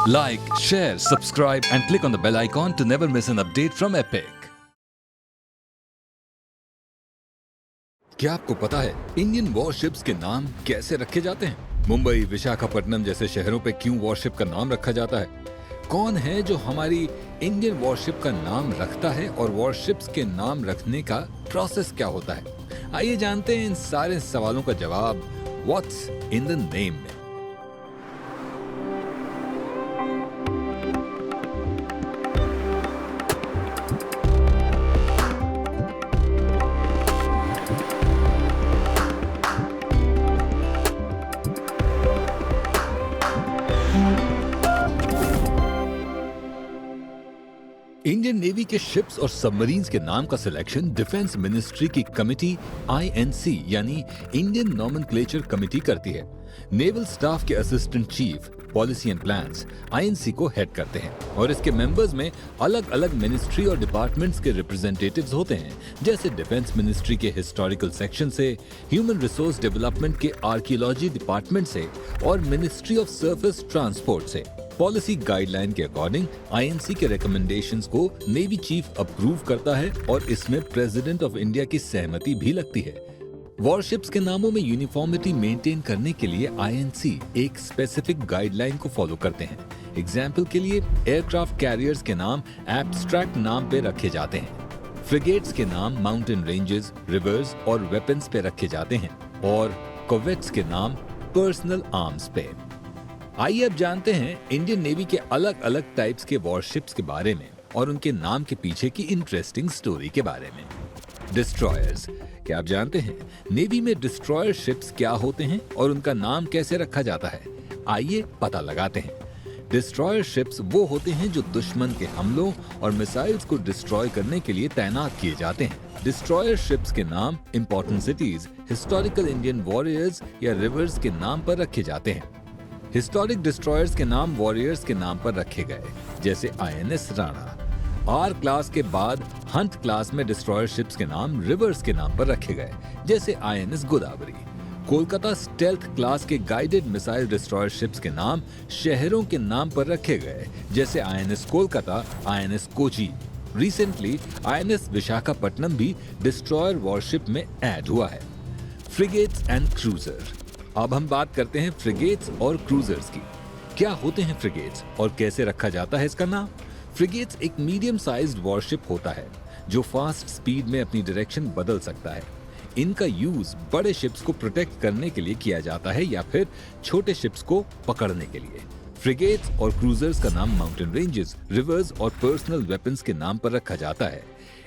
Like, share, subscribe and click on the bell icon to never miss an update from Epic. क्या आपको पता है Indian warships के नाम कैसे रखे जाते हैं? मुंबई, विशाखापट्टनम जैसे शहरों पे क्यों वॉरशिप का नाम रखा जाता है? कौन है जो हमारी इंडियन वॉरशिप का नाम रखता है और वॉरशिप्स के नाम रखने का प्रोसेस क्या होता है? आइए जानते हैं इन सारे सवालों का जवाब व्हाट्स इन द नेम में। इंडियन नेवी के शिप्स और सबमरीन्स के नाम का सिलेक्शन डिफेंस मिनिस्ट्री की कमिटी INC यानी इंडियन नॉमेनक्लेचर कमिटी करती है। नेवल स्टाफ के assistant chief policy and plans INC को हेड करते हैं और इसके मेंबर्स में अलग अलग मिनिस्ट्री और डिपार्टमेंट्स के रिप्रेजेंटेटिव्स होते हैं, जैसे डिफेंस मिनिस्ट्री के हिस्टोरिकल सेक्शन से, ह्यूमन रिसोर्स डेवलपमेंट के आर्कियोलॉजी डिपार्टमेंट से और मिनिस्ट्री ऑफ सरफेस ट्रांसपोर्ट से। पॉलिसी गाइडलाइन के अकॉर्डिंग INC के रिकमेंडेशंस को नेवी चीफ अप्रूव करता है और इसमें प्रेसिडेंट ऑफ इंडिया की सहमति भी लगती है। वॉरशिप्स के नामों में यूनिफॉर्मिटी मेंटेन करने के लिए INC एक स्पेसिफिक गाइडलाइन को फॉलो करते हैं। एग्जाम्पल के लिए एयरक्राफ्ट कैरियर्स के नाम एब्स्ट्रैक्ट नाम पे रखे जाते हैं, फ्रिगेट्स के नाम माउंटेन रेंजेस, रिवर्स और वेपन्स पे रखे जाते हैं और कॉर्वेट्स के नाम पर्सनल आर्म्स पे। आइए अब जानते हैं इंडियन नेवी के अलग अलग टाइप्स के वॉरशिप्स के बारे में और उनके नाम के पीछे की इंटरेस्टिंग स्टोरी के बारे में। डिस्ट्रॉयर्स, क्या आप जानते हैं नेवी में डिस्ट्रॉयर शिप्स क्या होते हैं और उनका नाम कैसे रखा जाता है? आइए पता लगाते हैं। डिस्ट्रॉयर शिप्स वो होते हैं जो दुश्मन के हमलों और मिसाइल्स को डिस्ट्रॉय करने के लिए तैनात किए जाते हैं। डिस्ट्रॉयर शिप्स के नाम important cities, historical Indian warriors या रिवर्स के नाम पर रखे जाते हैं। हिस्टोरिक डिस्ट्रॉयर्स के नाम वॉरियर्स के नाम पर रखे गए, जैसे INS राणा। आर क्लास के बाद हंट क्लास में डिस्ट्रॉयर शिप्स के नाम रिवर्स के नाम पर रखे गए, जैसे INS Godavari. Kolkata stealth class के गाइडेड मिसाइल डिस्ट्रॉयर शिप्स के नाम शहरों के नाम पर रखे गए, जैसे INS Kolkata, INS Kochi. Recently INS Visakhapatnam भी डिस्ट्रॉयर वॉरशिप में ऐड हुआ है। Frigates and cruiser. अब हम बात करते हैं फ्रिगेट्स और क्रूजर्स की। क्या होते हैं फ्रिगेट्स और कैसे रखा जाता है इसका नाम? फ्रिगेट्स एक मीडियम साइज्ड वॉरशिप होता है जो फास्ट स्पीड में अपनी डायरेक्शन बदल सकता है। इनका यूज बड़े शिप्स को प्रोटेक्ट करने के लिए किया जाता है या फिर छोटे शिप्स को पकड़ने के लिए। फ्रिगेट्स और क्रूजर्स का नाम माउंटेन रेंजेस, रिवर्स और पर्सनल वेपन्स के नाम पर रखा जाता है।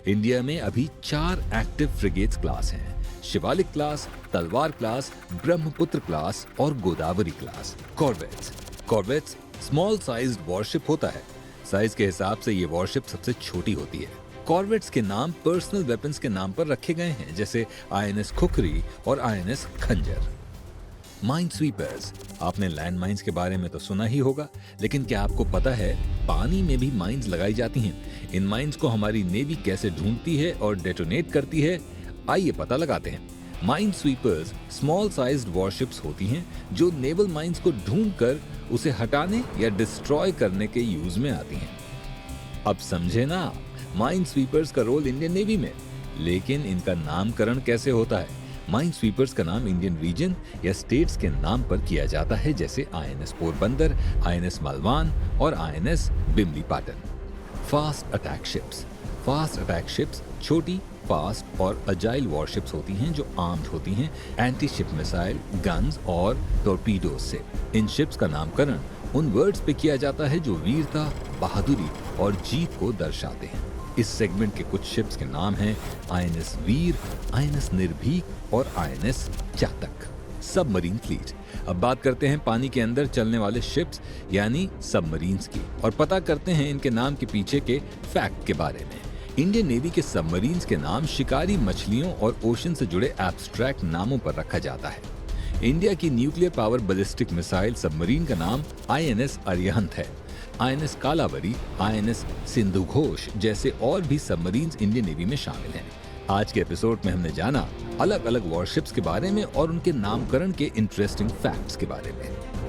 इंडिया में अभी 4 एक्टिव फ्रिगेट्स क्लास हैं: शिवालिक क्लास, तलवार क्लास, ब्रह्मपुत्र क्लास और Godavari class. Corvettes small sized worship होता है। साइज के हिसाब से ये वॉरशिप सबसे छोटी होती है। कॉर्वेट्स के नाम पर्सनल वेपन्स के नाम पर रखे गए हैं, जैसे INS खुखरी और INS खंजर। माइन स्वीपर्स, आपने लैंड माइंस के बारे में तो सुना ही होगा, लेकिन क्या आपको पता है पानी में भी माइंस लगाई जाती हैं? इन माइंस को हमारी नेवी कैसे ढूंढती है और डेटोनेट करती है? आइए पता लगाते हैं। Mine sweepers small sized warships होती हैं जो नेवल माइंस को ढूंढकर उसे हटाने या डिस्ट्रॉय करने के यूज में आती हैं। अब समझे ना माइन स्वीपर्स का रोल इंडियन नेवी में। लेकिन इनका नामकरण कैसे होता है? माइन स्वीपर्स का नाम इंडियन रीजन या स्टेट्स के नाम पर किया जाता है, जैसे INS पोरबंदर, INS मालवान और INS Bimli Patan. Fast attack ships. Fast attack ships छोटी, फास्ट और अजाइल वॉरशिप्स होती हैं जो आर्म्ड होती हैं एंटी शिप मिसाइल, गन्स और टॉर्पीडोज से। इन शिप्स का नामकरण उन वर्ड्स पे किया जाता है जो वीरता, बहादुरी और जीत को दर्शाते हैं। इस सेगमेंट के कुछ शिप्स के नाम हैं INS वीर, INS निर्भीक और INS चातक। Submarine fleet. अब बात करते हैं पानी के अंदर चलने वाले शिप्स यानी सबमरीन्स की और पता करते हैं इनके नाम के पीछे के फैक्ट के बारे में। इंडियन नेवी के सबमरीन्स के नाम शिकारी मछलियों और ओशन से जुड़े एब्स्ट्रैक्ट नामों पर रखा जाता है। इंडिया की nuclear power ballistic missile submarine का नाम INS अरिहंत है। INS कालावरी, INS सिंधु घोष जैसे और भी सबमरीन्स इंडियन नेवी में शामिल हैं। आज के एपिसोड में हमने जाना अलग अलग वॉरशिप्स के बारे में और उनके नामकरण के इंटरेस्टिंग फैक्ट्स के बारे में।